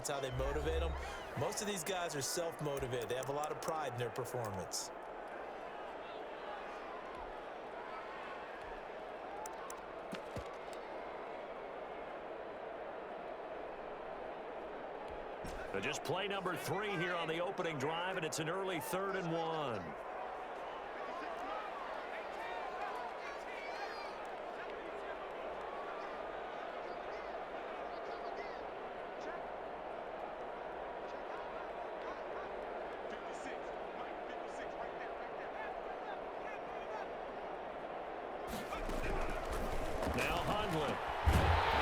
That's how they motivate them. Most of these guys are self-motivated. They have a lot of pride in their performance. So just play number 3 here on the opening drive, and it's an early 3rd and 1. Now Hundley.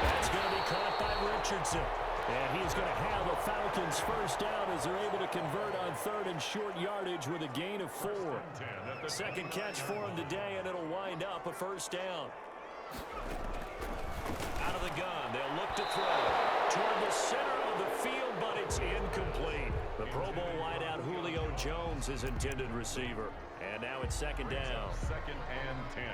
That's going to be caught by Richardson. And he's going to have a Falcons first down as they're able to convert on 3rd and short yardage with a gain of 4. Second catch for him today, and it'll wind up a first down. Out of the gun, they'll look to throw toward the center of the field, but it's incomplete. The Pro Bowl wideout Julio Jones is intended receiver. And now it's second down. 2nd and 10.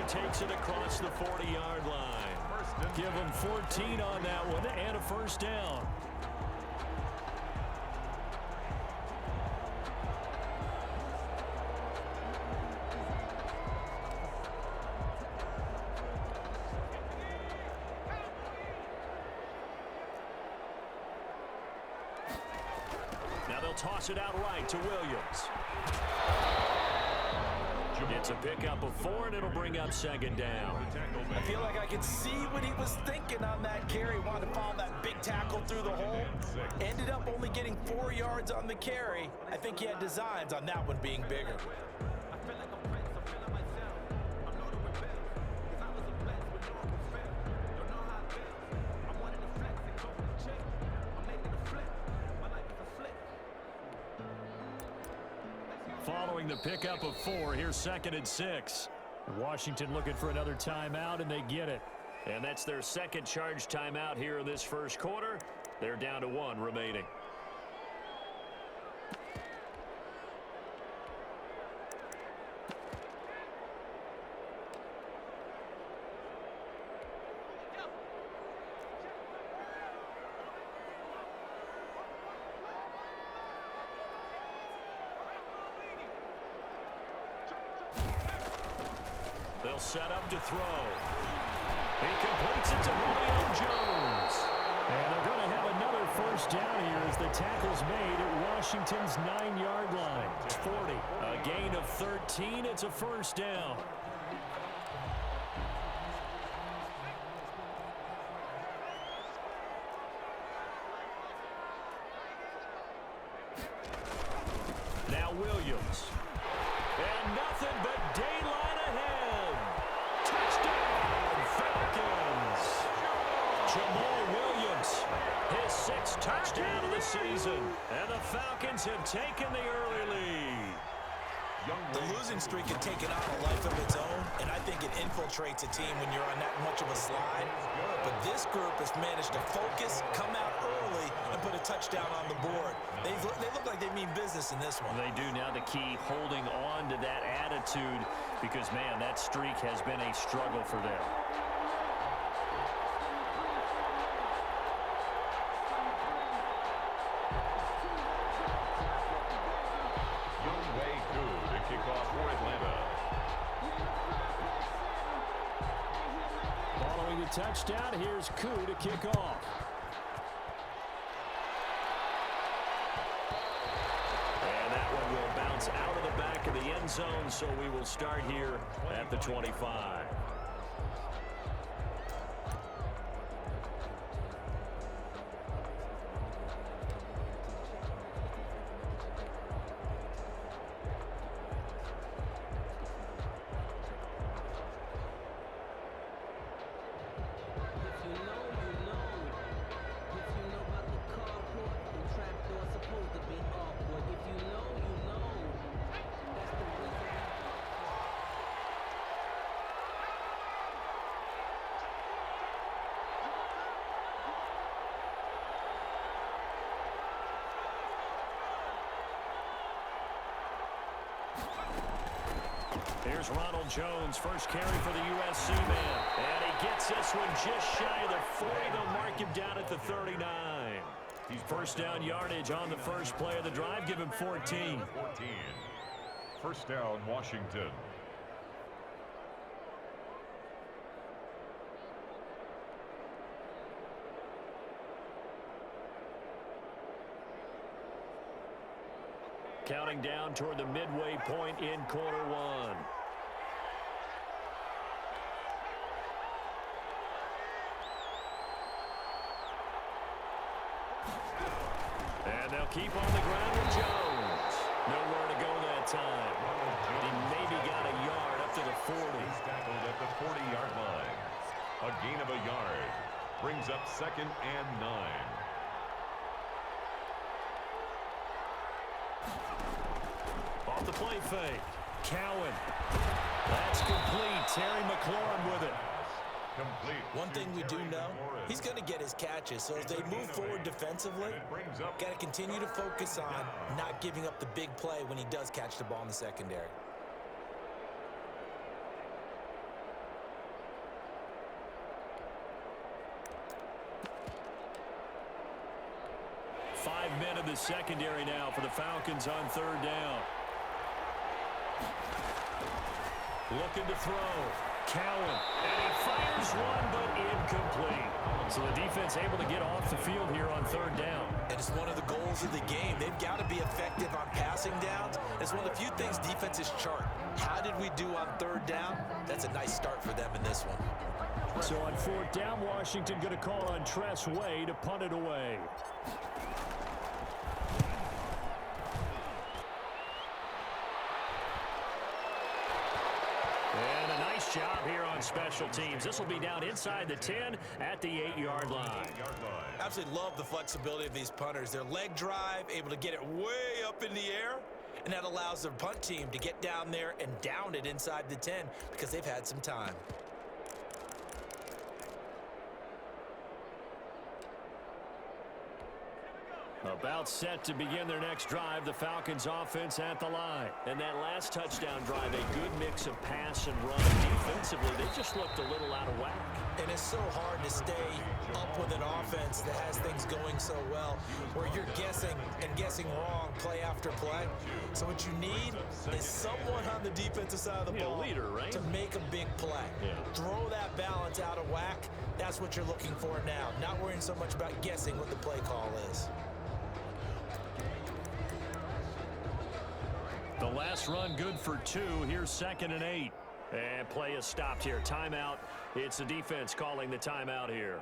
Takes it across the 40-yard line. Give them 14 on that one and a first down. Now they'll toss it out right to Williams. It's a pickup of 4, and it'll bring up second down. I feel like I could see what he was thinking on that carry. Wanted to follow that big tackle through the hole. Ended up only getting 4 yards on the carry. I think he had designs on that one being bigger. Following the pickup of 4, here's 2nd and 6. Washington looking for another timeout, and they get it. And that's their second charge timeout here in this first quarter. They're down to 1 remaining. They'll set up to throw. He completes it to Julio Jones. And they're going to have another first down here as the tackle's made at Washington's 9-yard line. It's 40. A gain of 13. It's a first down. Now Williams. And nothing but daylight ahead. Touchdown, Falcons. Jamal Williams, his 6th touchdown of the season. And the Falcons have taken the early lead. The losing streak had taken on a life of its own, and I think it infiltrates a team when you're on that much of a slide. But this group has managed to focus, come out early, and put a touchdown on the board. They look like they mean business in this one. They do. Now the key, holding on to that attitude, because, man, that streak has been a struggle for them. Following the touchdown, here's Koo to kick off. And that one will bounce out of the back of the end zone, so we will start here at the 25. Here's Ronald Jones, first carry for the USC man. And he gets this one just shy of the 40. They'll mark him down at the 39. First down yardage on the first play of the drive. Give him 14. First down, Washington. Counting down toward the midway point in quarter one. And they'll keep on the ground with Jones. Nowhere to go that time. He maybe got a yard up to the 40. He's tackled at the 40-yard line. A gain of a yard brings up 2nd and 9. Off the play fake. Cowan. That's complete. Terry McLaurin with it. Complete. One thing we do know, he's going to get his catches. So as they move forward defensively, got to continue to focus on not giving up the big play when he does catch the ball in the secondary. Five men in the secondary now for the Falcons on third down. Looking to throw. Cowan. And he fires one, but incomplete. So the defense able to get off the field here on third down. And it's one of the goals of the game. They've got to be effective on passing downs. It's one of the few things defenses chart. How did we do on third down? That's a nice start for them in this one. So on fourth down, Washington going to call on Tress Way to punt it away. And a nice job here on special teams. This will be down inside the 10 at the 8-yard line. Absolutely love the flexibility of these punters. Their leg drive, able to get it way up in the air, and that allows their punt team to get down there and down it inside the 10 because they've had some time. About set to begin their next drive, the Falcons offense at the line. And that last touchdown drive, a good mix of pass and run. Defensively, they just looked a little out of whack. And it's so hard to stay up with an offense that has things going so well, where you're guessing and guessing wrong play after play. So what you need is someone on the defensive side of the ball, leader, right? to make a big play. Yeah. Throw that balance out of whack. That's what you're looking for now. Not worrying so much about guessing what the play call is. The last run good for 2. Here's 2nd and 8. And play is stopped here. Timeout. It's the defense calling the timeout here.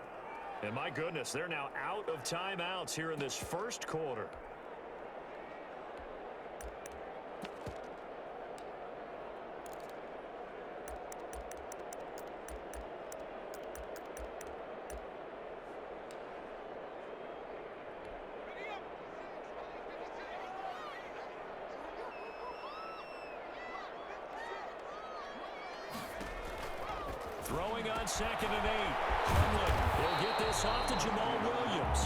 And my goodness, they're now out of timeouts here in this first quarter. Throwing on 2nd and 8. Hundley will get this off to Jamal Williams.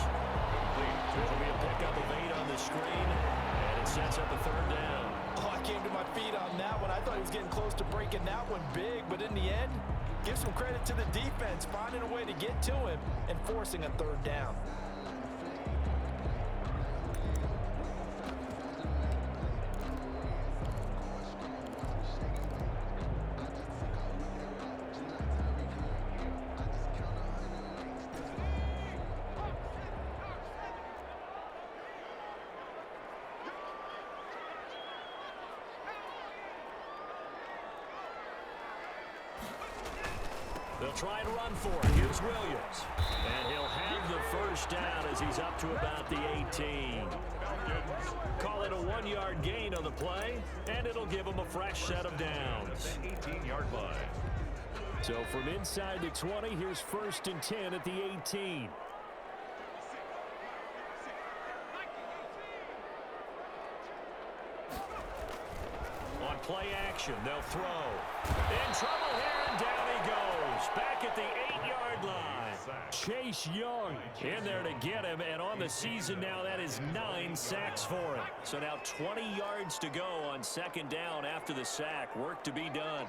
It'll be a pickup of 8 on the screen, and it sets up a 3rd down. Oh, I came to my feet on that one. I thought he was getting close to breaking that one big, but in the end, give some credit to the defense, finding a way to get to him and forcing a 3rd down. They'll try and run for it. Here's Williams. And he'll have the 1st down as he's up to about the 18. Call it a 1-yard gain on the play, and it'll give him a fresh set of downs. 18-yard line. So from inside the 20, here's 1st and 10 at the 18. On play action, they'll throw. In trouble here, and down he goes. Back at the 8-yard line. Chase Young in there to get him, and on the season now, that is 9 sacks for him. So now 20 yards to go on 2nd down after the sack. Work to be done.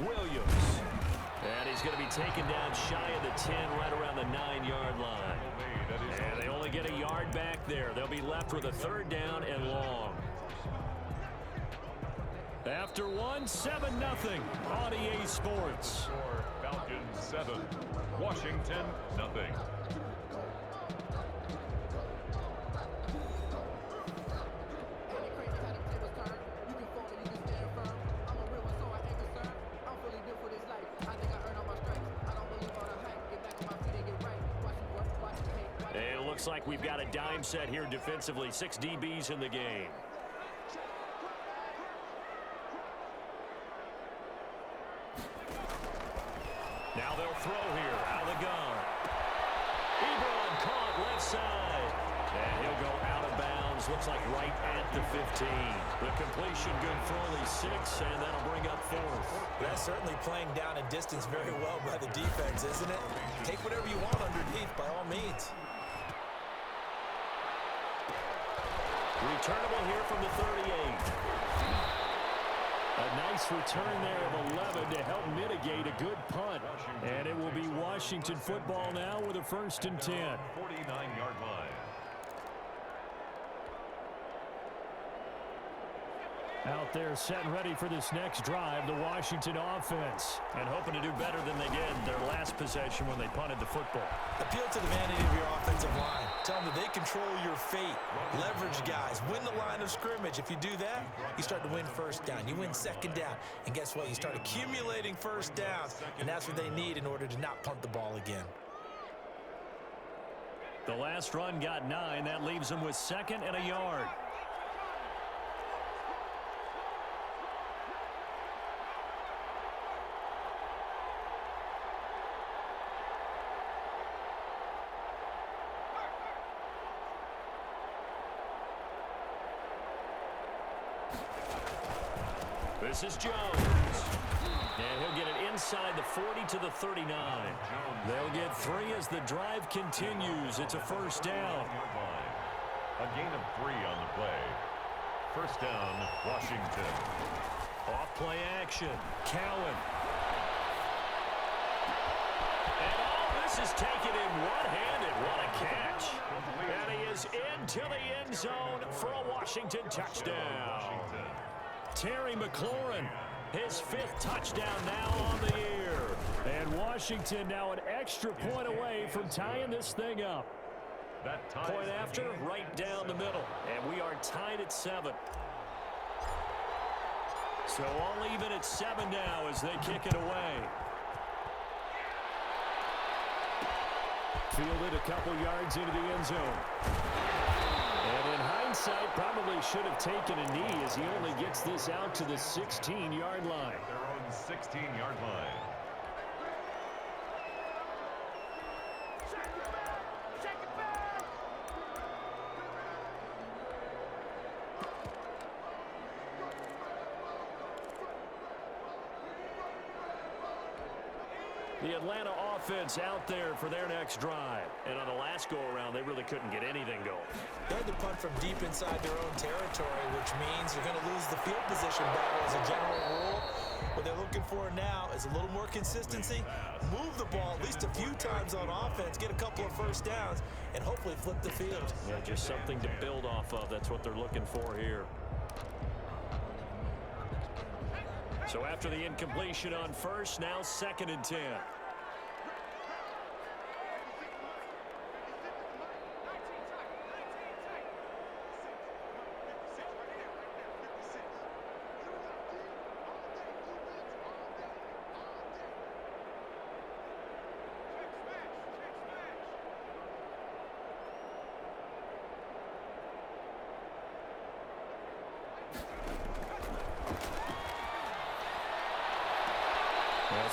Williams. And he's going to be taken down shy of the 10, right around the 9-yard line. And they only get a yard back there. They'll be left with a 3rd down and long. After 1, 7-0 on EA Sports. Score Falcons 7, Washington nothing. It looks like we've got a dime set here defensively. 6 DBs in the game. Now they'll throw here out of the gun. Ebron caught left side. And he'll go out of bounds. Looks like right at the 15. The completion good for only 6, and that'll bring up 4th. That's certainly playing down a distance very well by the defense, isn't it? Take whatever you want underneath, by all means. Returnable here from the 38. A nice return there of 11 to help mitigate a good punt. And it will be Washington football now with a 1st and 10. 49-yard line. Out there set and ready for this next drive, the Washington offense. And hoping to do better than they did their last possession when they punted the football. Appeal to the vanity of your offensive line. Tell them that they control your fate. Leverage guys. Win the line of scrimmage. If you do that, you start to win 1st down. You win 2nd down. And guess what? You start accumulating 1st downs. And that's what they need in order to not punt the ball again. The last run got 9. That leaves them with 2nd and a yard. This is Jones. And he'll get it inside the 40 to the 39. They'll get 3 as the drive continues. It's a first down. A gain of 3 on the play. First down, Washington. Off play action. Cowan. And this is taken in one-handed. What a catch. And he is into the end zone for a Washington touchdown. Terry McLaurin, his 5th touchdown now on the year. And Washington now an extra point away from tying this thing up. Point after, right down the middle. And we are tied at 7. So all even at 7 now as they kick it away. Fielded a couple yards into the end zone. And in hindsight, probably should have taken a knee as he only gets this out to the 16-yard line. Their own 16-yard line. The Atlanta offense out there for their next drive. And on the last go-around, they really couldn't get anything going. They had to punt from deep inside their own territory, which means you're going to lose the field position battle as a general rule. What they're looking for now is a little more consistency, move the ball at least a few times on offense, get a couple of first downs, and hopefully flip the field. Yeah, just something to build off of. That's what they're looking for here. So after the incompletion on first, now 2nd and 10.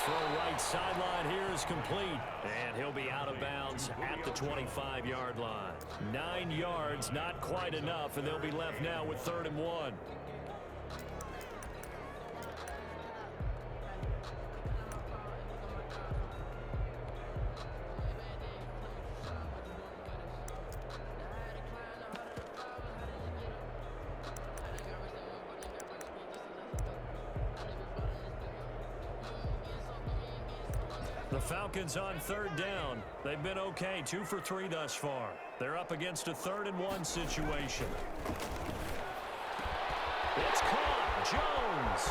Throw right sideline here is complete. And he'll be out of bounds at the 25-yard line. 9 yards, not quite enough, and they'll be left now with 3rd and 1. The Falcons on 3rd down. They've been okay, 2 for 3 thus far. They're up against a 3rd and 1 situation. It's caught. Jones.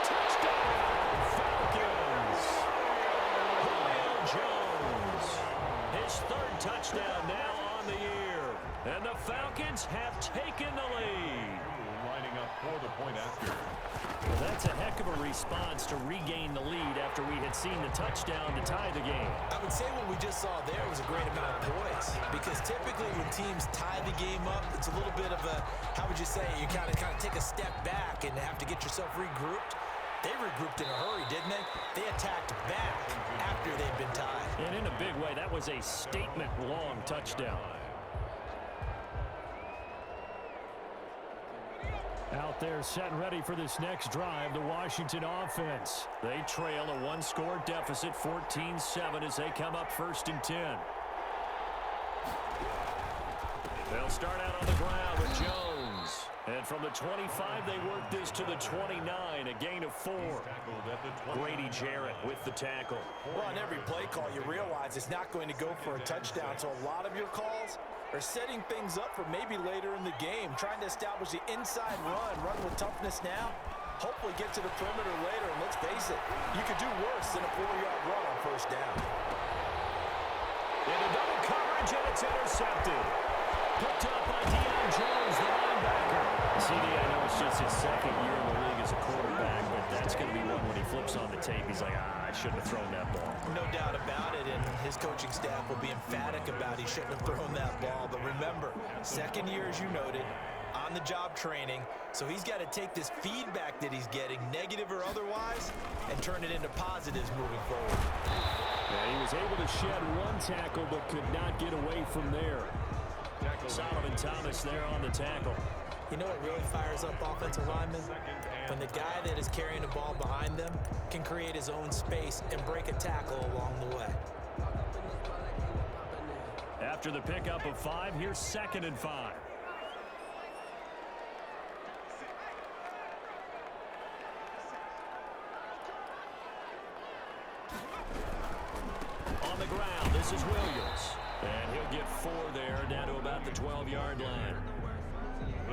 Touchdown, Falcons. Julio Jones. His 3rd touchdown now on the year. And the Falcons have taken the lead. Lining up for the point after. Well, that's a heck of a response to regain the lead after we had seen the touchdown to tie the game. I would say what we just saw there was a great amount of poise, because typically when teams tie the game up, it's a little bit of a, how would you say, you kind of take a step back and have to get yourself regrouped. They regrouped in a hurry, didn't they? They attacked back after they'd been tied. And in a big way, that was a statement-long touchdown. Out there set and ready for this next drive, the Washington offense. They trail a 1-score deficit, 14-7, as they come up 1st and 10. They'll start out on the ground with Jones. And from the 25, they work this to the 29, a gain of 4. Grady Jarrett with the tackle. Well, on every play call, you realize it's not going to go for a touchdown, so a lot of your calls are setting things up for maybe later in the game, trying to establish the inside run with toughness now, hopefully get to the perimeter later, and let's face it, you could do worse than a 4-yard run on 1st down. Into double coverage, and it's intercepted. Picked up by Deion Jones, the linebacker. CD, I know it's just his 2nd year in the league as a quarterback, but that's going to be one when he flips on the tape. He's like, I shouldn't have thrown that ball. No doubt about it, and his coaching staff will be emphatic about he shouldn't have thrown that ball. But remember, 2nd year, as you noted, on-the-job training, so he's got to take this feedback that he's getting, negative or otherwise, and turn it into positives moving forward. Yeah, he was able to shed 1 tackle, but could not get away from there. Solomon Thomas there on the tackle. You know what really fires up offensive linemen? When the guy that is carrying the ball behind them can create his own space and break a tackle along the way. After the pickup of 5, here's 2nd and 5. On the ground, this is Williams. And he'll get 4 there, down to about the 12-yard line.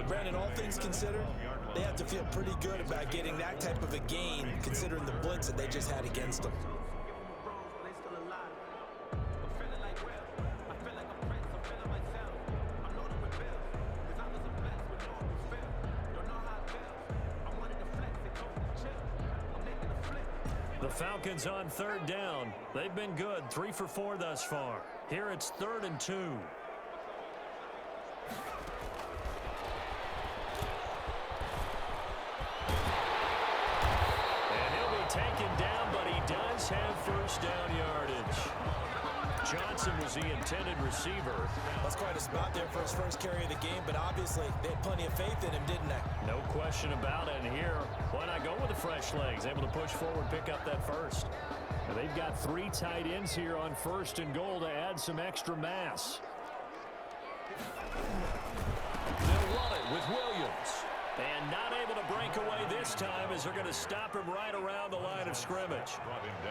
Brandon, all things considered, they have to feel pretty good about getting that type of a gain, considering the blitz that they just had against them. The Falcons on 3rd down. They've been good, 3 for 4 thus far. Here it's 3rd and 2. Taken down, but he does have first down yardage. Johnson was the intended receiver. That's quite a spot there for his first carry of the game, but obviously they had plenty of faith in him, didn't they? No question about it. And here, why not go with the fresh legs? Able to push forward, pick up that first. Now they've got 3 tight ends here on 1st and goal to add some extra mass. They'll run it with Williams. And not able to break away this time as they're going to stop him right around the line of scrimmage.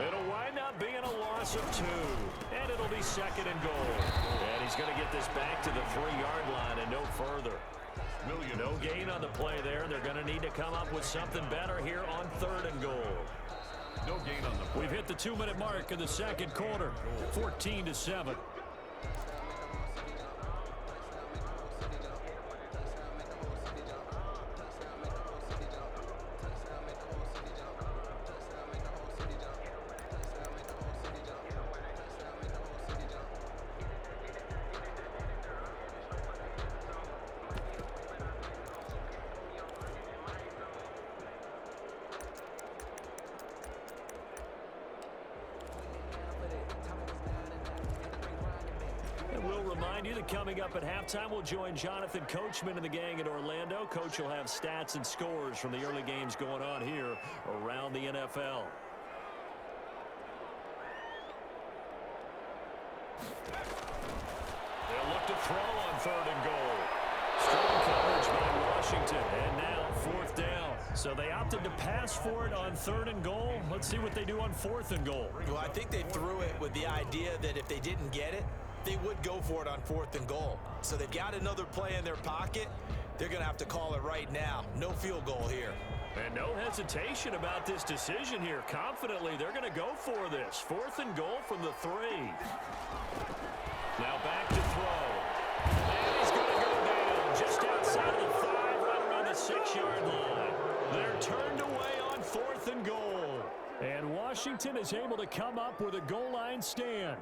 It'll wind up being a loss of 2. And it'll be 2nd and goal. And he's going to get this back to the 3-yard line and no further. No gain on the play there. They're going to need to come up with something better here on 3rd and goal. No gain on the play. We've hit the 2-minute mark in the 2nd quarter. 14-7. Coming up at halftime, we'll join Jonathan Coachman and the gang in Orlando. Coach will have stats and scores from the early games going on here around the NFL. They'll look to throw on 3rd and goal. Strong coverage by Washington, and now 4th down. So they opted to pass for it on 3rd and goal. Let's see what they do on 4th and goal. Well, I think they threw it with the idea that if they didn't get it, they would go for it on 4th and goal. So they've got another play in their pocket. They're going to have to call it right now. No field goal here. And no hesitation about this decision here. Confidently, they're going to go for this. 4th and goal from the 3. Now back to throw. And he's going to go down just outside of the 5, right around the 6-yard line. They're turned away on 4th and goal. And Washington is able to come up with a goal line stand.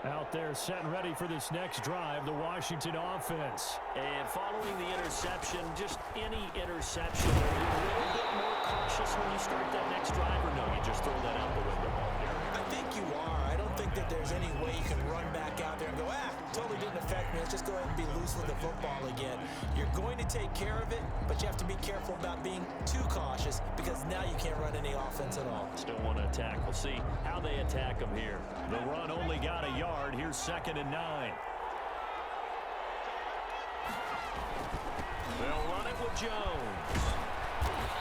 Out there set and ready for this next drive, the Washington offense. And following the interception, just any interception, are you a little bit more cautious when you start that next drive, or no, you just throw that out the window? I think you are. I don't think that there's any way you can run back out there and go, totally didn't affect me. Let's just go ahead and be loose with the football again. You're going to take care of it, but you have to be careful about being too cautious because now you can't run any offense at all. Still want to attack. We'll see how they attack them here. The run only got a yard. Here's 2nd and 9. They'll run it with Jones.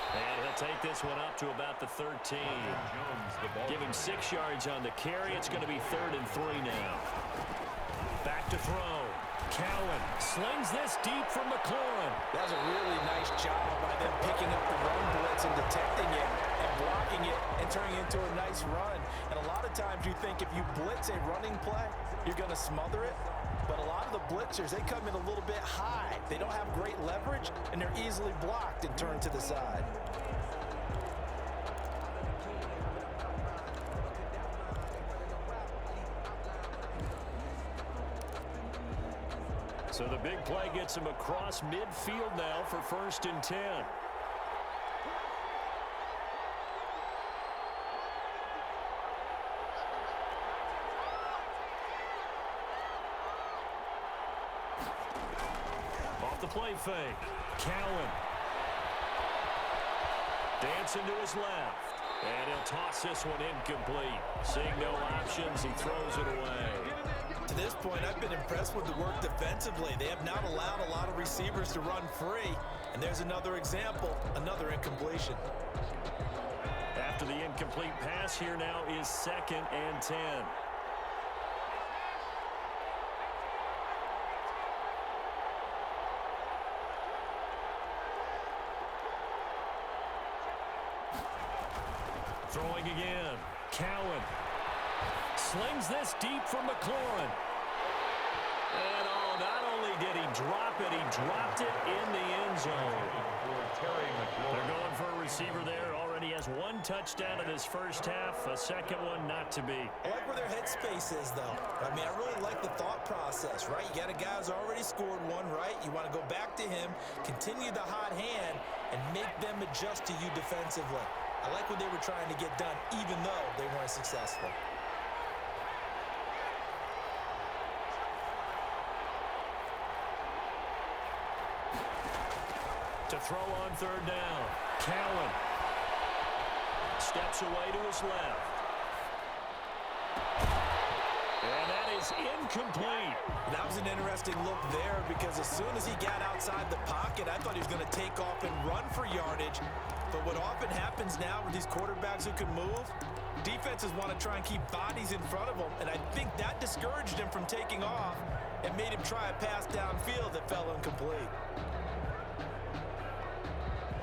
And he'll take this one up to about the 13. Give him 6 yards on the carry. It's going to be 3rd and 3 now. Back to throw. Cowan slings this deep from McLaurin. That was a really nice job by them picking up the run blitz and detecting it and blocking it and turning it into a nice run. And a lot of times you think if you blitz a running play, you're going to smother it. But a lot of the blitzers, they come in a little bit high. They don't have great leverage, and they're easily blocked and turned to the side. So the big play gets him across midfield now for 1st and 10. play fake. Cowan. Dancing to his left. And he'll toss this one incomplete. Seeing no options, he throws it away. To this point, I've been impressed with the work defensively. They have not allowed a lot of receivers to run free. And there's another example, another incompletion. After the incomplete pass, here now is 2nd and 10. Throwing again. Cowan slings this deep for McLaurin. And not only did he drop it, he dropped it in the end zone. They're going for a receiver there. Already has 1 touchdown in his first half. A second one not to be. I like where their headspace is, though. I mean, I really like the thought process, right? You got a guy who's already scored one, right? You want to go back to him, continue the hot hand, and make them adjust to you defensively. I like what they were trying to get done, even though they weren't successful. To throw on 3rd down. Cowan steps away to his left. And that is incomplete. That was an interesting look there because as soon as he got outside the pocket, I thought he was going to take off and run for yardage. But what often happens now with these quarterbacks who can move, defenses want to try and keep bodies in front of them, and I think that discouraged him from taking off and made him try a pass downfield that fell incomplete.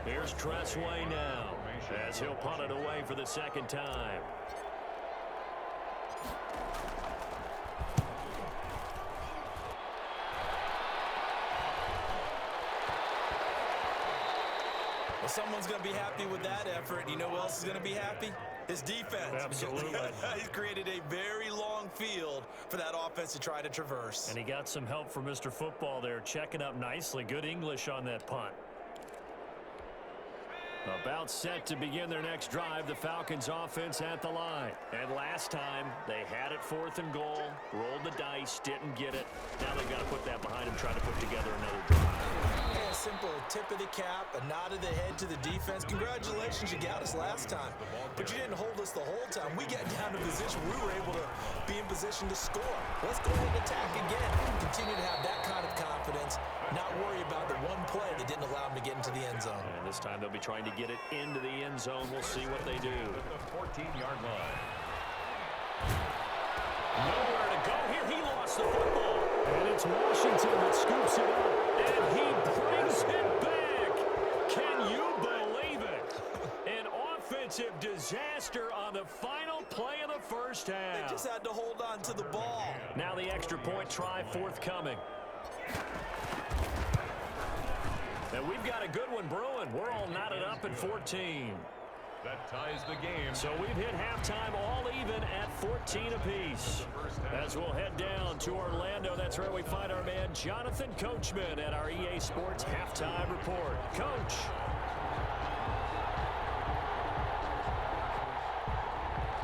Here's Tressway now as he'll punt it away for the 2nd time. Well, someone's going to be happy with that effort. You know who else is going to be happy? His defense. Absolutely. He's created a very long field for that offense to try to traverse. And he got some help from Mr. Football there, checking up nicely. Good English on that punt. About set to begin their next drive, the Falcons offense at the line. And last time, they had it 4th and goal, rolled the dice, didn't get it. Now they've got to put that behind them, try to put together another drive. Hey, a simple tip of the cap, a nod of the head to the defense. Congratulations, you got us last time. But you didn't hold us the whole time. We got down to position. We were able to be in position to score. Let's go ahead and attack again. Continue to have that kind of confidence. Not worry about the one play that didn't allow them to get into the end zone. And this time they'll be trying to get it into the end zone. We'll see what they do. At the 14-yard line. Nowhere to go here. He lost the football. And it's Washington that scoops it up. And he brings it back. Can you believe it? An offensive disaster on the final play of the first half. They just had to hold on to the ball. Now the extra point try forthcoming. And we've got a good one brewing. We're all knotted up at 14. That ties the game. So we've hit halftime all even at 14 apiece. As we'll head down to Orlando, that's where we find our man Jonathan Coachman at our EA Sports Halftime Report. Coach.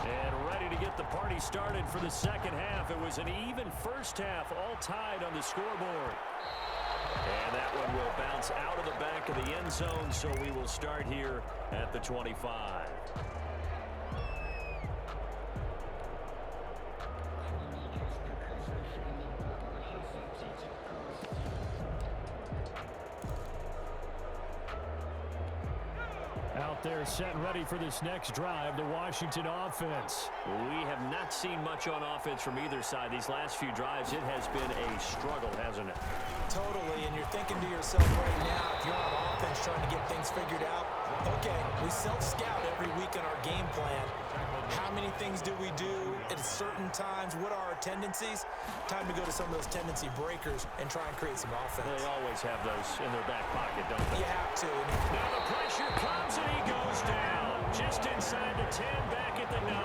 And ready to get the party started for the second half. It was an even first half, all tied on the scoreboard. And that one will bounce out of the back of the end zone, so we will start here at the 25. Out there set and ready for this next drive, the Washington offense. We have not seen much on offense from either side. These last few drives, it has been a struggle, hasn't it? Totally, and you're thinking to yourself right now, if you're on offense trying to get things figured out, okay, we self-scout every week in our game plan. How many things do we do at certain times? What are our tendencies? Time to go to some of those tendency breakers and try and create some offense. They always have those in their back pocket, don't they? You have to. Now the pressure comes and he goes down. Just inside the 10, back at the 9.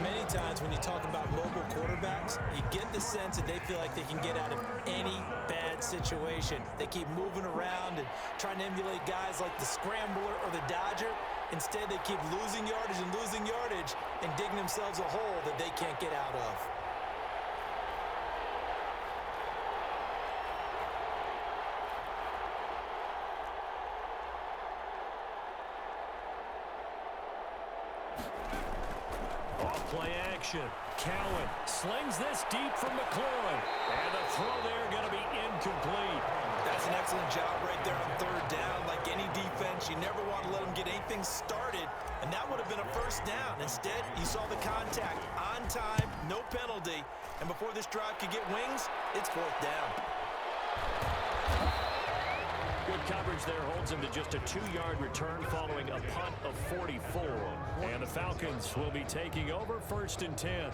Many times when you talk about mobile quarterbacks, you get the sense that they feel like they can get out of any bad situation. They keep moving around and trying to emulate guys like the Scrambler or the Dodger. Instead, they keep losing yardage and digging themselves a hole that they can't get out of. play action. Cowan slings this deep from McLaurin. And the throw there going to be incomplete. That's an excellent job right there on third down. Like any defense, you never want to let them get anything started, and that would have been a first down. Instead, you saw the contact on time, no penalty, and before this drive could get wings, it's fourth down. Good coverage there holds him to just a 2-yard return following a punt of 44. And the Falcons will be taking over 1st and 10.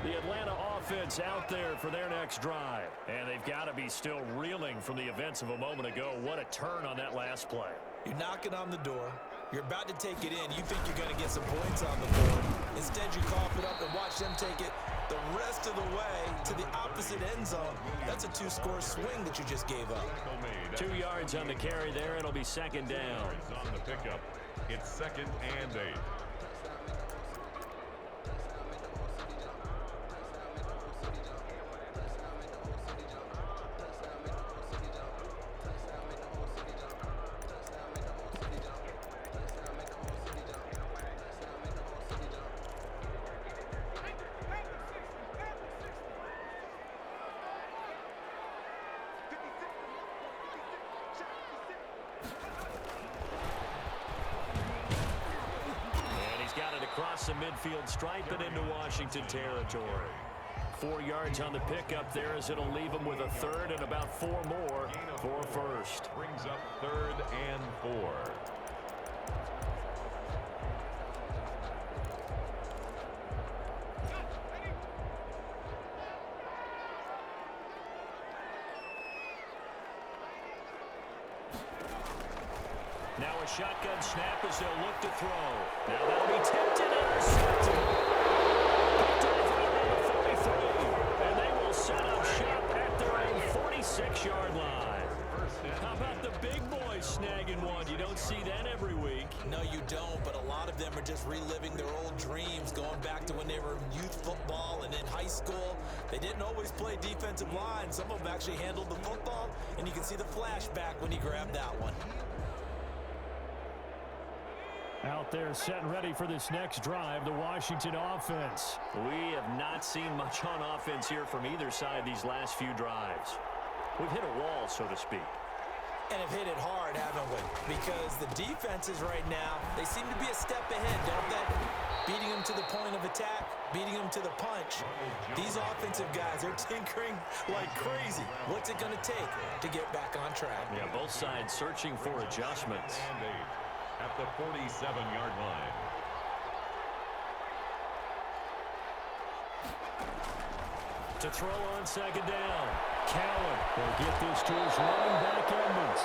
The Atlanta offense out there for their next drive. And they've got to be still reeling from the events of a moment ago. What a turn on that last play. You're knocking on the door. You're about to take it in. You think you're going to get some points on the board. Instead, you cough it up and watch them take it the rest of the way to the opposite end zone. That's a 2-score swing that you just gave up. 2 yards on the carry there. It'll be second down. On the pickup, it's 2nd and 8. Across the midfield stripe and into Washington territory. 4 yards on the pickup there as it'll leave him with a third and about 4 more for first. Brings up 3rd and 4. Now a shotgun snap as they'll look to throw. Now that'll be tipped and intercepted. Picked off around the 43. And they will set up shop at their own 46-yard line. How about the big boys snagging one? You don't see that every week. No, you don't, but a lot of them are just reliving their old dreams, going back to when they were in youth football and in high school. They didn't always play defensive line. Some of them actually handled the football, and you can see the flashback when he grabbed that one. Out there set and ready for this next drive, the Washington offense. We have not seen much on offense here from either side these last few drives. We've hit a wall, so to speak. And have hit it hard, haven't we? Because the defenses right now, they seem to be a step ahead, don't they? Beating them to the point of attack, beating them to the punch. These offensive guys are tinkering like crazy. What's it going to take to get back on track? Yeah, both sides searching for adjustments. And 8 at the 47-yard line. To throw on second down. Cowan will get this to his running back Edmonds.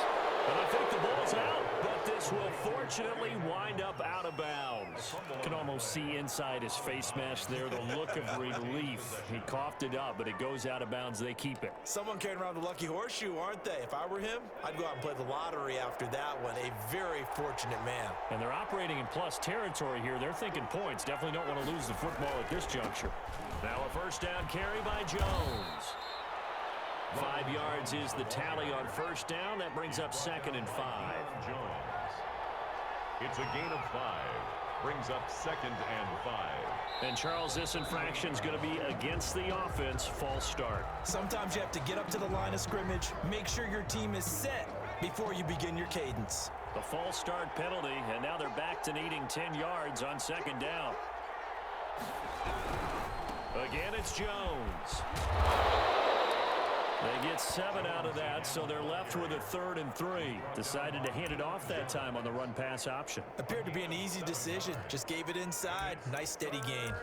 And I think the ball's out, but this will fortunately wind up out of bounds. Can almost see inside his face mask there the look of relief. He coughed it up, but it goes out of bounds. They keep it. Someone carrying around the lucky horseshoe, aren't they? If I were him, I'd go out and play the lottery after that one. A very fortunate man. And they're operating in plus territory here. They're thinking points. Definitely don't want to lose the football at this juncture. Now a first down carry by Jones. 5 yards is the tally on first down. That brings up 2nd and 5. Jones. It's a gain of 5. Brings up 2nd and 5. And Charles, this infraction's going to be against the offense. False start. Sometimes you have to get up to the line of scrimmage, make sure your team is set before you begin your cadence. The false start penalty, and now they're back to needing 10 yards on second down. Again, it's Jones. They get 7 out of that, so they're left with a 3rd and 3. Decided to hand it off that time on the run-pass option. Appeared to be an easy decision. Just gave it inside. Nice, steady gain.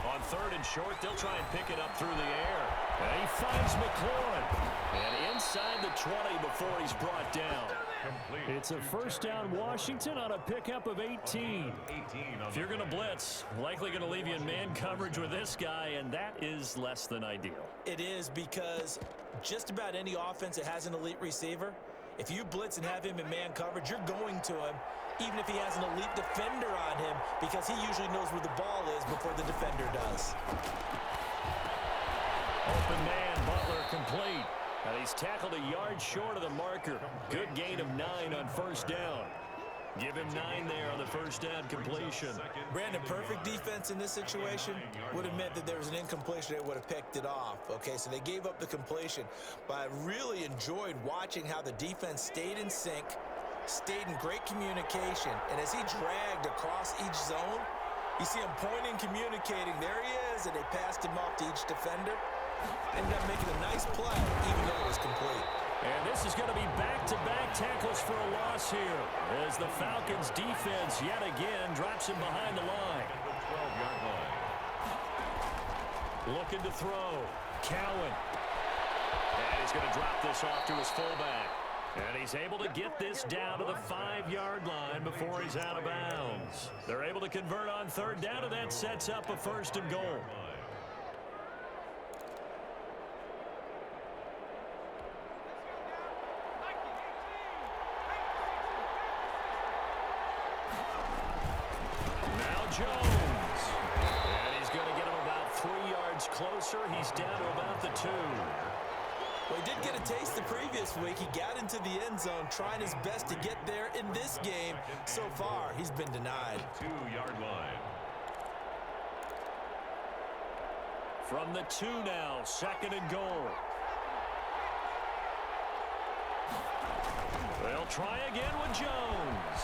On 3rd and short, they'll try and pick it up through the air. And he finds McLaurin. And inside the 20 before he's brought down. It's a first down Washington on a pickup of 18. If you're going to blitz, likely going to leave you in man coverage with this guy, and that is less than ideal. It is, because just about any offense that has an elite receiver, if you blitz and have him in man coverage, you're going to him, even if he has an elite defender on him, because he usually knows where the ball is before the defender does. Open man, Butler complete. And he's tackled a yard short of the marker. Good gain of 9 on first down. Give him 9 there on the first down completion. Brandon, perfect defense in this situation would have meant that there was an incompletion that would have picked it off. Okay, so they gave up the completion. But I really enjoyed watching how the defense stayed in sync, stayed in great communication. And as he dragged across each zone, you see him pointing, communicating. There he is, and they passed him off to each defender. Ended up making a nice play, even though it was complete. And this is going to be back-to-back tackles for a loss here, as the Falcons' defense yet again drops him behind the line. 12-yard line. Looking to throw. Cowan. And he's going to drop this off to his fullback. And he's able to get this down to the 5-yard line before he's out of bounds. They're able to convert on third down, and that sets up a first and goal. Jones. And he's going to get him about 3 yards closer. He's down to about the 2. Well, he did get a taste the previous week. He got into the end zone, trying his best to get there in this game. So far, he's been denied. 2-yard line. From the 2 now, second and goal. They'll try again with Jones.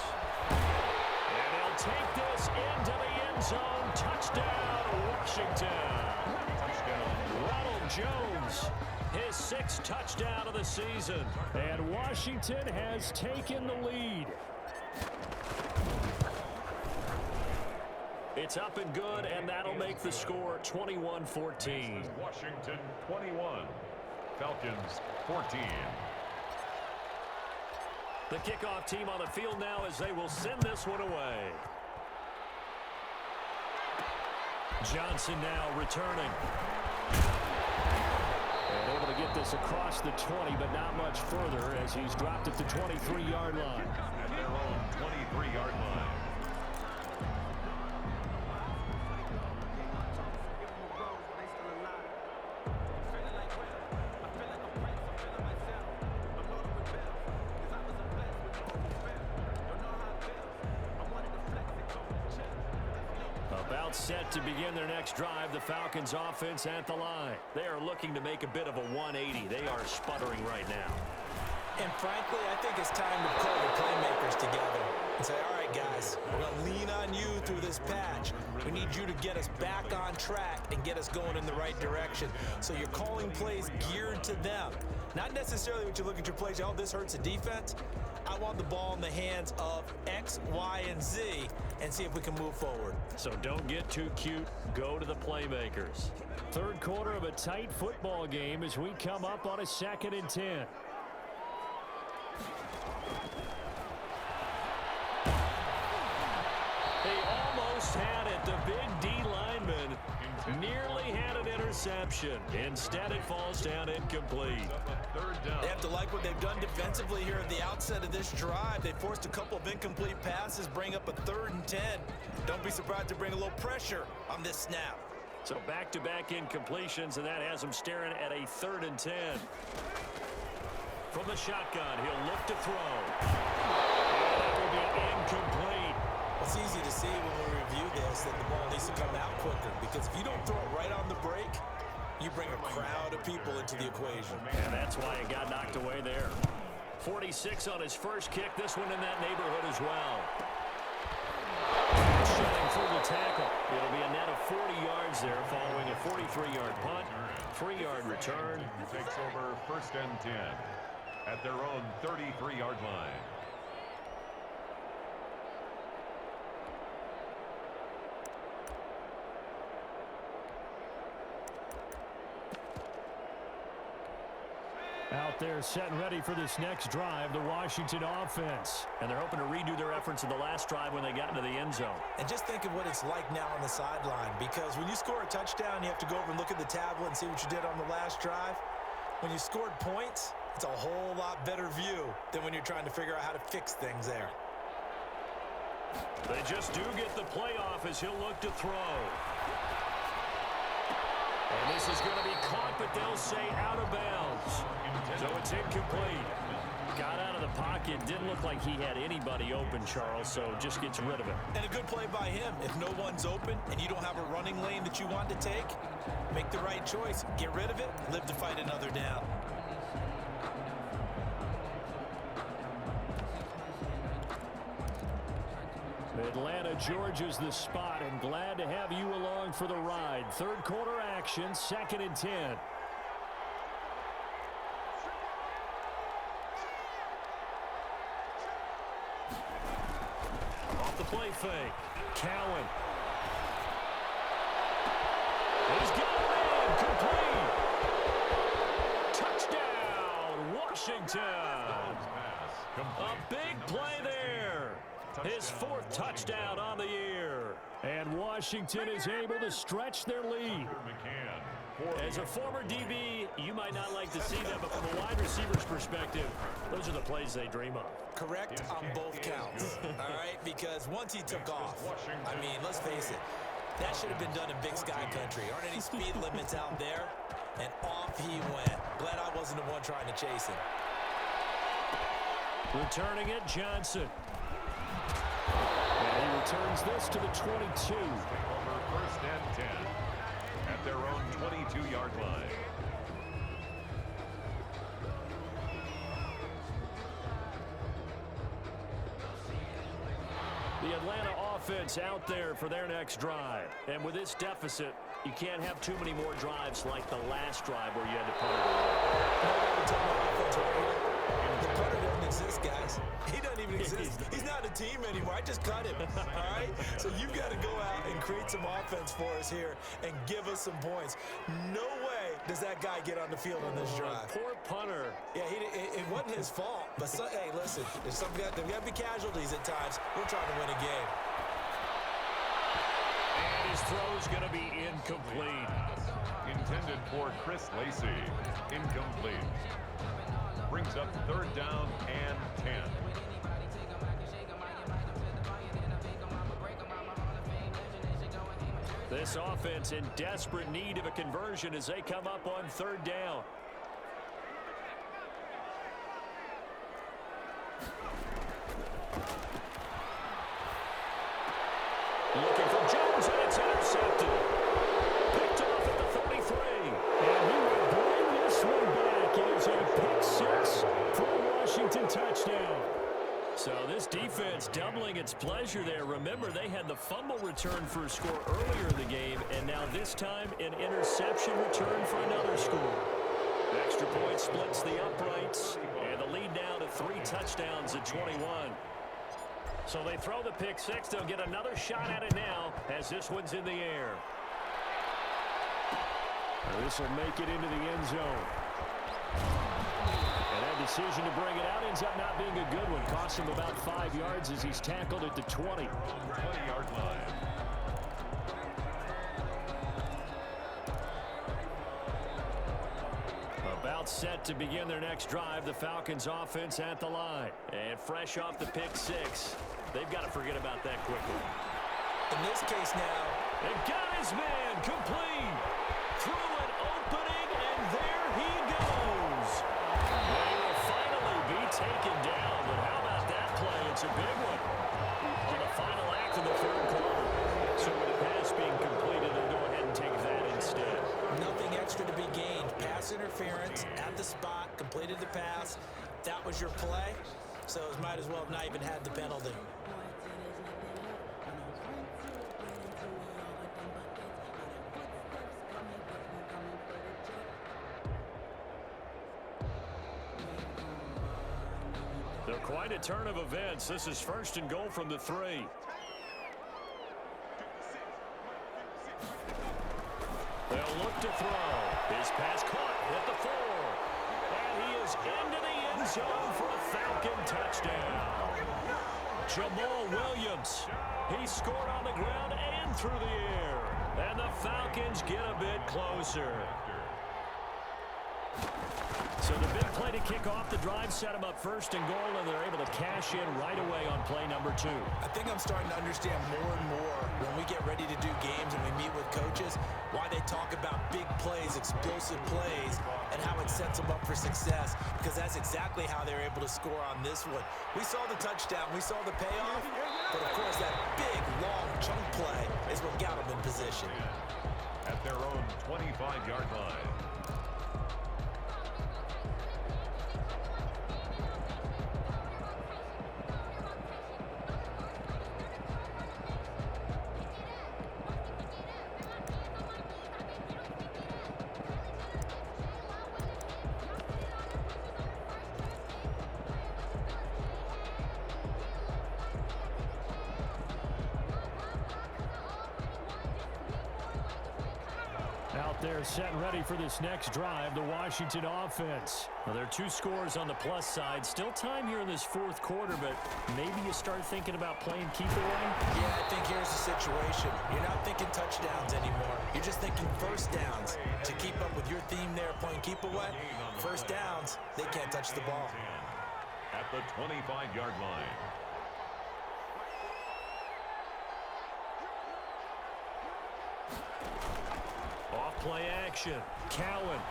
And he'll take this into the end zone. Touchdown, Washington. Ronald Jones, his 6th touchdown of the season. And Washington has taken the lead. It's up and good, and that'll make the score 21-14. Washington 21, Falcons 14. The kickoff team on the field now as they will send this one away. Johnson now returning. And able to get this across the 20, but not much further as he's dropped at the 23-yard line. At their own 23-yard line. Set to begin their next drive, the Falcons offense at the line. They are looking to make a bit of a 180. They are sputtering right now. And frankly, I think it's time to pull the playmakers together and say, all right, guys, we're going to lean on you through this patch. We need you to get us back on track and get us going in the right direction. So you're calling plays geared to them. Not necessarily what you look at your plays, oh, this hurts the defense. I want the ball in the hands of X, Y, and Z and see if we can move forward. So don't get too cute. Go to the playmakers. Third quarter of a tight football game as we come up on a 2nd and 10. They almost had it. The big D lineman nearly had an interception. Instead, it falls down incomplete. They have to like what they've done defensively here at the outset of this drive. They forced a couple of incomplete passes, bring up a 3rd and 10. Don't be surprised to bring a little pressure on this snap. So back-to-back incompletions, and that has them staring at a 3rd and 10. From the shotgun, he'll look to throw. And that will be incomplete. It's easy to see when we review this that the ball needs to come out quicker, because if you don't throw it right on the break, you bring a crowd of people into the equation. And that's why it got knocked away there. 46 on his first kick. This one in that neighborhood as well. Shutting through the tackle. It'll be a net of 40 yards there following a 43-yard punt. 3-yard return. Takes over 1st and 10 at their own 33-yard line. Out there set and ready for this next drive, the Washington offense. And they're hoping to redo their efforts in the last drive when they got into the end zone. And just think of what it's like now on the sideline, because when you score a touchdown, you have to go over and look at the tablet and see what you did on the last drive. When you scored points, it's a whole lot better view than when you're trying to figure out how to fix things there. They just do get the playoff as he'll look to throw. And this is going to be caught, but they'll say out of bounds. So it's incomplete. Got out of the pocket. Didn't look like he had anybody open, Charles, so just gets rid of it. And a good play by him. If no one's open and you don't have a running lane that you want to take, make the right choice. Get rid of it. Live to fight another down. Atlanta, Georgia's the spot, and glad to have you along for the ride. Third quarter action, 2nd and 10. Off the play fake. Cowan. He's got it in. Complete. Touchdown, Washington. A big play there. His 4th touchdown on the year. And Washington is able to stretch their lead. As a former DB, you might not like to see that, but from a wide receiver's perspective, those are the plays they dream of. Correct on both counts, all right? Because once he took off, I mean, let's face it, that should have been done in Big Sky Country. Aren't any speed limits out there? And off he went. Glad I wasn't the one trying to chase him. Returning it, Johnson. And he returns this to the 22. Over 1st and 10 at their own 22-yard line. The Atlanta offense out there for their next drive. And with this deficit, you can't have too many more drives like the last drive where you had to punt it. The punter doesn't exist, guys. He doesn't even exist. He's not a team anymore. I just cut him, all right? So you've got to go out and create some offense for us here and give us some points. No way does that guy get on the field on this drive. Poor punter. Yeah, it wasn't his fault. But, hey, listen, there's got to be casualties at times. We're trying to win a game. And his throw's going to be incomplete. Intended for Chris Lacey. Incomplete. Brings up 3rd down and 10. This offense in desperate need of a conversion as they come up on 3rd down. Looking for Jones, and it's intercepted. Picked off at the 33. And he will bring this one back. It is a pick 6 for a Washington touchdown. So this defense doubling its pleasure there. Remember, they had the fumble return for a score earlier in the game, and now this time an interception return for another score. Extra point splits the uprights, and the lead now to 3 touchdowns at 21. So they throw the pick 6. They'll get another shot at it now as this one's in the air. This will make it into the end zone. And that decision to bring it out ends up not being a good one. Costs him about 5 yards as he's tackled at the 20. 20-yard line. About set to begin their next drive, the Falcons offense at the line. And fresh off the pick 6. They've got to forget about that quickly. In this case now, And got his man complete. Through an opening, and there he goes. They will finally be taken down, but how about that play? It's a big one on the final act of the 3rd quarter. So with the pass being completed, they'll go ahead and take that instead. nothing extra to be gained. Pass interference at the spot, completed the pass. That was your play, so it might as well have not even had the penalty. They're quite a turn of events. This is 1st and goal from the 3. They'll look to throw. His pass caught at the 4. And he is end zone for a Falcon touchdown. Jamal Williams, he scored on the ground and through the air. And the Falcons get a bit closer. So the big play to kick off the drive set them up first and goal, and they're able to cash in right away on play number 2. I think I'm starting to understand more and more when we get ready to do games and we meet with coaches why they talk about big plays, explosive plays, and how it sets them up for success, because that's exactly how they're able to score on this one. We saw the touchdown, we saw the payoff, but of course that big, long chunk play is what got them in position. At their own 25-yard line. Out there set and ready for this next drive, the Washington offense. Well, there are 2 scores on the plus side. Still time here in this fourth quarter, but maybe you start thinking about playing keep away? Yeah, I think here's the situation. You're not thinking touchdowns anymore. You're just thinking first downs. To keep up with your theme there, playing keep away, first downs, they can't touch the ball. At the 25-yard line. Play action. Cowan.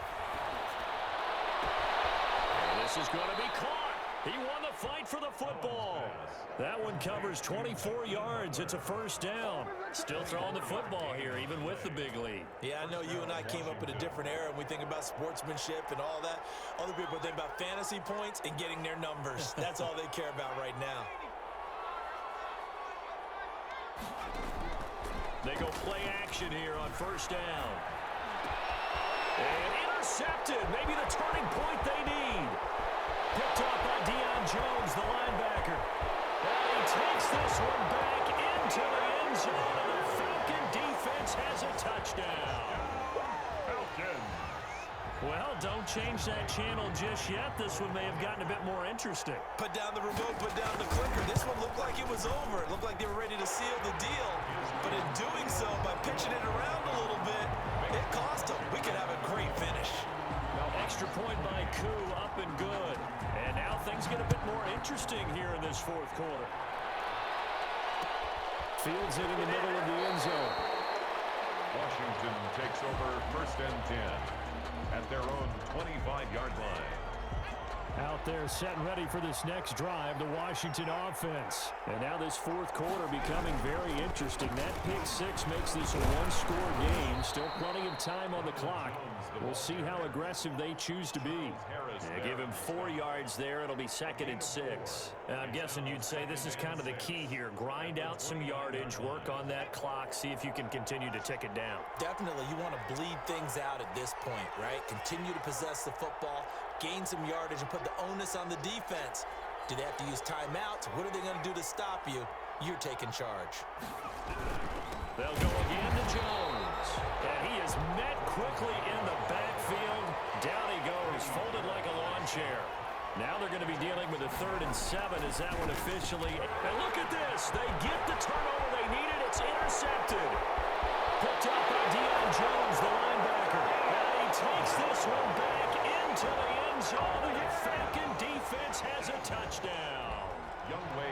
And this is going to be caught. He won the fight for the football. That one covers 24 yards. It's a first down. Still throwing the football here, even with the big lead. Yeah, I know you and I came up in a different era, and we think about sportsmanship and all that. Other people think about fantasy points and getting their numbers. That's all they care about right now. They go play action here on first down. And intercepted. Maybe the turning point they need. Picked up by Deion Jones, the linebacker. And he takes this one back into the end zone, and the Falcon defense has a touchdown. Falcons. Well, don't change that channel just yet. This one may have gotten a bit more interesting. Put down the remote, put down the clicker. This one looked like it was over. It looked like they were ready to seal the deal. But in doing so, by pitching it around a little bit, it cost them. We could have a great finish. Extra point by Koo, up and good. And now things get a bit more interesting here in this fourth quarter. Fields it in the middle of the end zone. Washington takes over first and 10 at their own 25-yard line. Out there set and ready for this next drive, the Washington offense. And now this fourth quarter becoming very interesting. That pick 6 makes this a one-score game. Still plenty of time on the clock. We'll see how aggressive they choose to be. Yeah, give him 4 yards there. It'll be 2nd and 6. I'm guessing you'd say this is kind of the key here. Grind out some yardage, work on that clock, see if you can continue to tick it down. Definitely, you want to bleed things out at this point, right? Continue to possess the football, gain some yardage, and put the onus on the defense. Do they have to use timeouts? What are they going to do to stop you? You're taking charge. They'll go again to Jones. And he is met quickly in the backfield. Down he goes, folded like a lawn chair. Now they're going to be dealing with a 3rd and 7 as that one officially. And look at this. They get the turnover they needed. It's intercepted. Picked up by Deion Jones, the linebacker. And he takes this one back into the end zone. And the Falcon defense has a touchdown.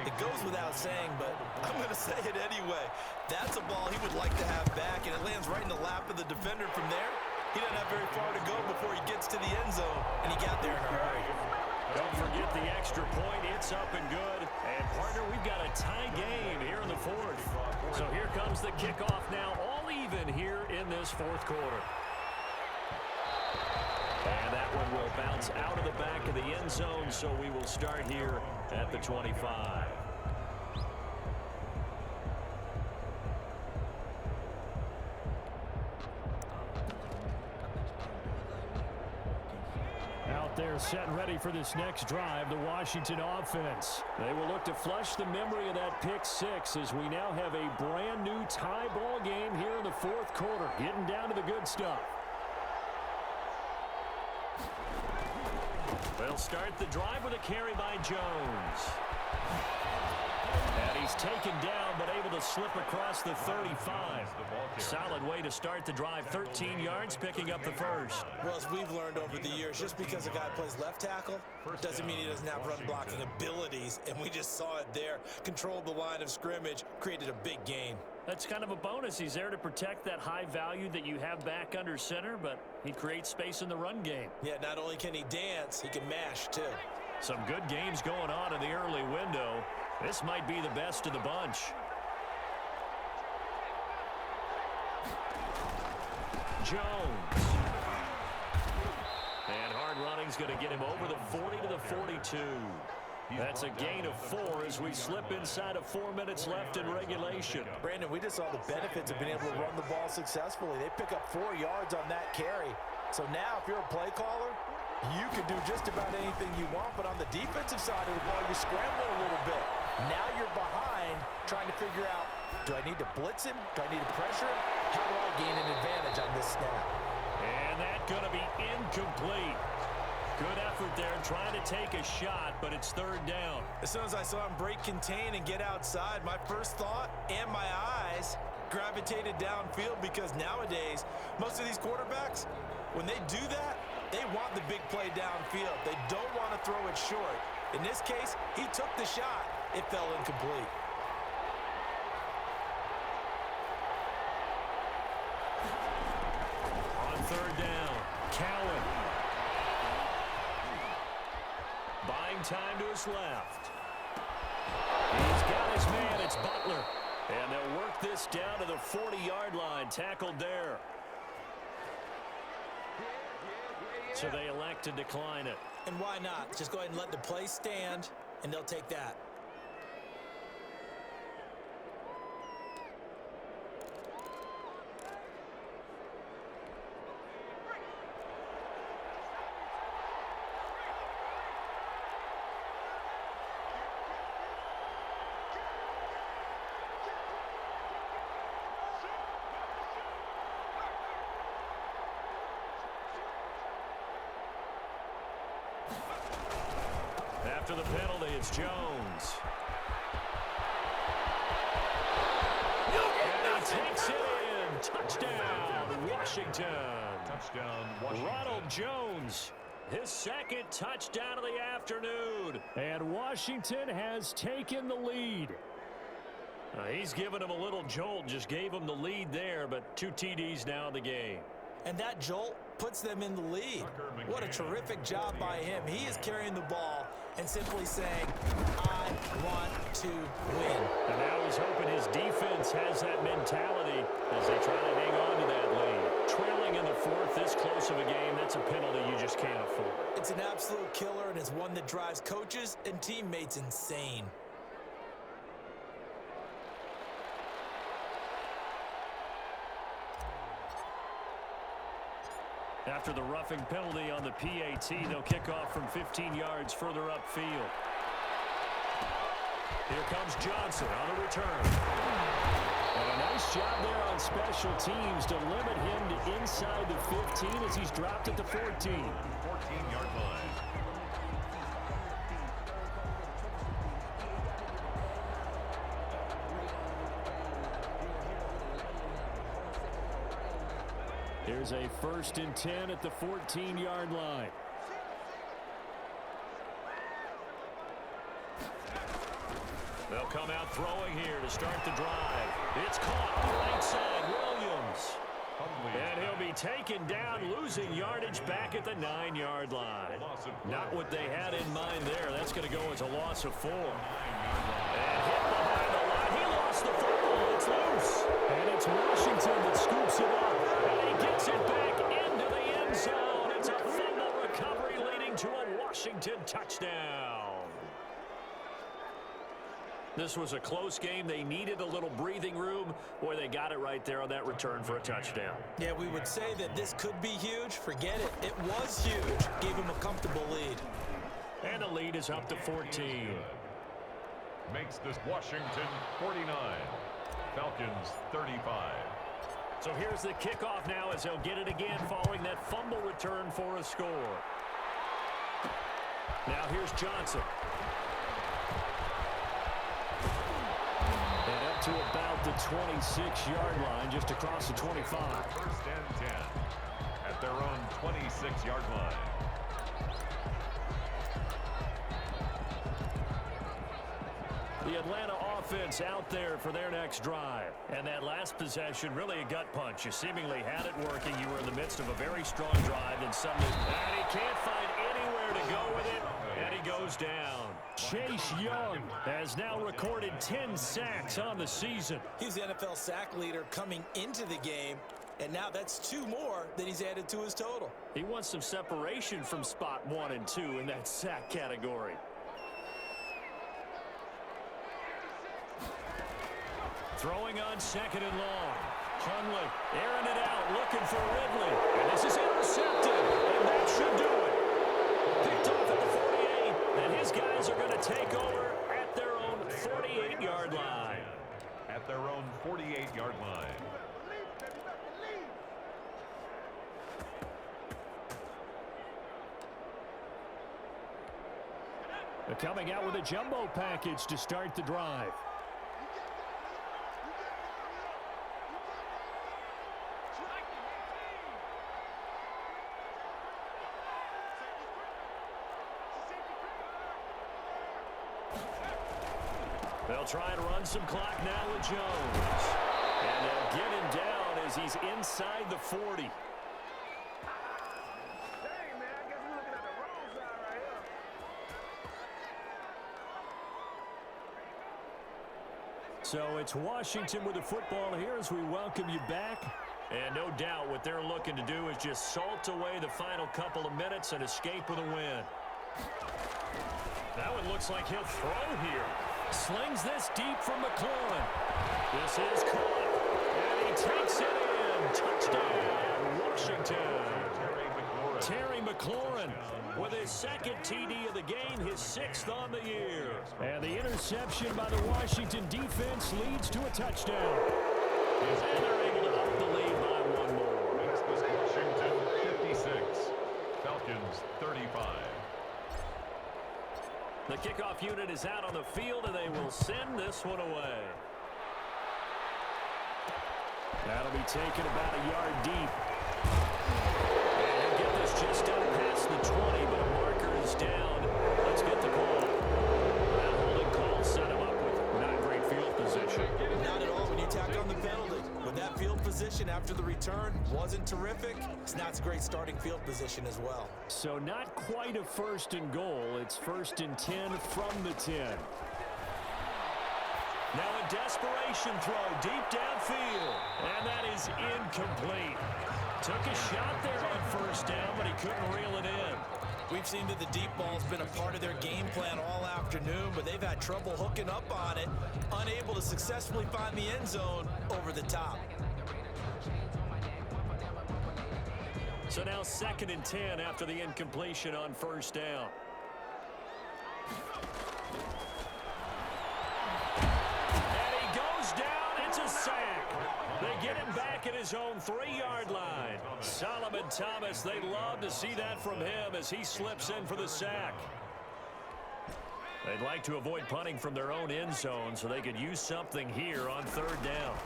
It goes without saying, but I'm going to say it anyway. That's a ball he would like to have back, and it lands right in the lap of the defender from there. He doesn't have very far to go before he gets to the end zone, and he got there in a hurry. Don't forget the extra point. It's up and good. And, partner, we've got a tie game here in the fourth. So here comes the kickoff now, all even here in this fourth quarter. And that one will bounce out of the back of the end zone, so we will start here at the 25. Out there set and ready for this next drive, the Washington offense. They will look to flush the memory of that pick 6 as we now have a brand new tie ball game here in the fourth quarter, getting down to the good stuff. They'll start the drive with a carry by Jones. And he's taken down, but able to slip across the 35. Solid way to start the drive. 13 yards, picking up the first. Well, as we've learned over the years, just because a guy plays left tackle doesn't mean he doesn't have run-blocking abilities, and we just saw it there. Controlled the line of scrimmage, created a big gain. That's kind of a bonus. He's there to protect that high value that you have back under center, but he creates space in the run game. Yeah, not only can he dance, he can mash, too. Some good games going on in the early window. This might be the best of the bunch. Jones. And hard running's going to get him over the 40 to the 42. That's a gain of 4 as we slip inside of 4 minutes left in regulation. Brandon, we just saw the benefits of being able to run the ball successfully. They pick up 4 yards on that carry. So now if you're a play caller, you can do just about anything you want, but on the defensive side of the ball, you're scrambling a little bit. Now you're behind, trying to figure out, do I need to blitz him? Do I need to pressure him? How do I gain an advantage on this snap? And that's going to be incomplete. Good effort there, trying to take a shot, but it's third down. As soon as I saw him break contain and get outside, my first thought and my eyes gravitated downfield, because nowadays, most of these quarterbacks, when they do that, they want the big play downfield. They don't want to throw it short. In this case, he took the shot. It fell incomplete. On third down, Cowan. Buying time to his left. He's got his man. It's Butler. And they'll work this down to the 40-yard line. Tackled there. So they elect to decline it. And why not? Just go ahead and let the play stand, and they'll take that. After the penalty, it's Jones. And he takes it in. Touchdown, Washington. Touchdown, Washington. Ronald Jones, his second touchdown of the afternoon. And Washington has taken the lead. He's given him a little jolt, just gave him the lead there, but 2 TDs now in the game. And that jolt puts them in the lead. What a terrific job by him. He is carrying the ball and simply saying, I want to win. And now he's hoping his defense has that mentality as they try to hang on to that lead. Trailing in the fourth, this close of a game, that's a penalty you just can't afford. It's an absolute killer, and it's one that drives coaches and teammates insane. After the roughing penalty on the PAT, they'll kick off from 15 yards further upfield. Here comes Johnson on the return. And a nice job there on special teams to limit him to inside the 15 as he's dropped at the 14. 14-yard line. Here's a 1st and 10 at the 14-yard line. They'll come out throwing here to start the drive. It's caught right side, Williams. And he'll be taken down, losing yardage back at the 9-yard line. Not what they had in mind there. That's going to go as a loss of 4. And hit behind the line. He lost the football. It's loose. And it's Washington that scoops it up. And he gets it back into the end zone. It's a fumble recovery leading to a Washington touchdown. This was a close game. They needed a little breathing room. Boy, they got it right there on that return for a touchdown. Yeah, we would say that this could be huge. Forget it. It was huge. Gave him a comfortable lead. And the lead is up to 14. Makes this Washington 49. Falcons 35. So here's the kickoff now as they'll get it again following that fumble return for a score. Now here's Johnson. And up to about the 26-yard line, just across the 25. First and 10 at their own 26-yard line. The Atlanta offense out there for their next drive. And that last possession, really a gut punch. You seemingly had it working. You were in the midst of a very strong drive. And he can't find anywhere to go with it. And he goes down. Chase Young has now recorded 10 sacks on the season. He's the NFL sack leader coming into the game. And now that's 2 more than he's added to his total. He wants some separation from spot 1 and 2 in that sack category. Throwing on 2nd and long. Hundley airing it out, looking for Ridley. And this is intercepted, and that should do it. Picked off at the 48, and his guys are going to take over at their own 48-yard line. At their own 48-yard line. They're coming out with a jumbo package to start the drive. They'll try and run some clock now with Jones. And they'll get him down as he's inside the 40. So it's Washington with the football here as we welcome you back. And no doubt what they're looking to do is just salt away the final couple of minutes and escape with a win. That one looks like he'll throw here. Slings this deep from McLaurin. This is caught. And he takes it in. Touchdown, Washington. Terry McLaurin with his 2nd TD of the game, his 6th on the year. And the interception by the Washington defense leads to a touchdown. And they're able to up the lead by 1 more. This was Washington 56, Falcons 35. The kickoff unit is out on the field, and they will send this one away. That'll be taken about a yard deep. And he'll get this just out past the 20, but a marker is down. Let's get the call. That holding call set him up with not great field position. Not at all when you tack on the penalty. With that field position after the return wasn't terrific. It's not a great starting field position as well. So not quite a 1st and goal. It's 1st and 10 from the 10. Now a desperation throw deep downfield. And that is incomplete. Took a shot there on 1st down, but he couldn't reel it in. We've seen that the deep ball's been a part of their game plan all afternoon, but they've had trouble hooking up on it, unable to successfully find the end zone over the top. So now 2nd and 10 after the incompletion on 1st down. And he goes down. It's a sack. They get him back at his own 3-yard line. Solomon Thomas, they love to see that from him as he slips in for the sack. They'd like to avoid punting from their own end zone so they could use something here on 3rd down.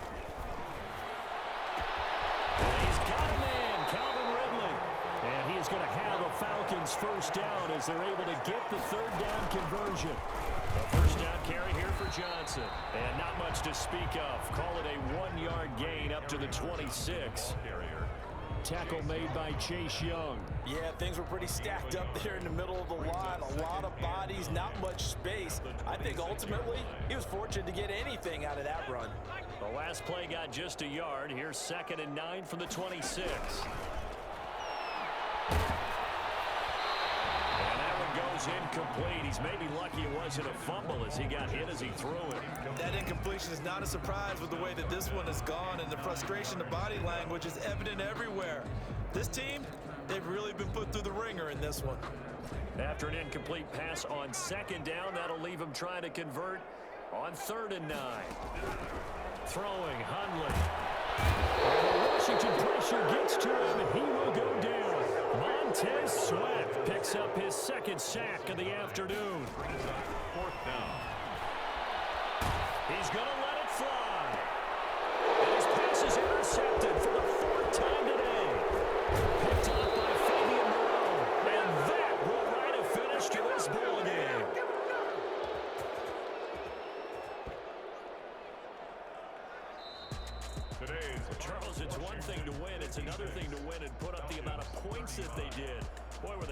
And he's got a man, Calvin Ridley. And he is going to have a Falcons 1st down as they're able to get the 3rd down conversion. A 1st down carry here for Johnson. And not much to speak of. Call it a 1-yard gain up to the 26. Tackle made by Chase Young. Yeah, things were pretty stacked up there in the middle of the line. A lot of bodies, not much space. I think ultimately he was fortunate to get anything out of that run. The last play got just a yard. Here's 2nd and 9 from the 26. And that one goes incomplete. He's maybe lucky it wasn't a fumble as he got hit as he threw it. That incompletion is not a surprise with the way that this one has gone, and the frustration, the body language is evident everywhere. This team, they've really been put through the ringer in this one. After an incomplete pass on 2nd down, that'll leave him trying to convert on 3rd and 9. Throwing, Hundley. And the Washington pressure gets to him, and he will go down. Montez Sweat picked racks up his second sack of the afternoon. Brings up 4th down. He's going to let it fly. And his pass is intercepted for the 4th time today. Picked up by Fabian Moreau. And that will write a finish to this ball game. Charles, it's one thing to win. It's another thing to win and put up the amount of points that they did. Boy, were they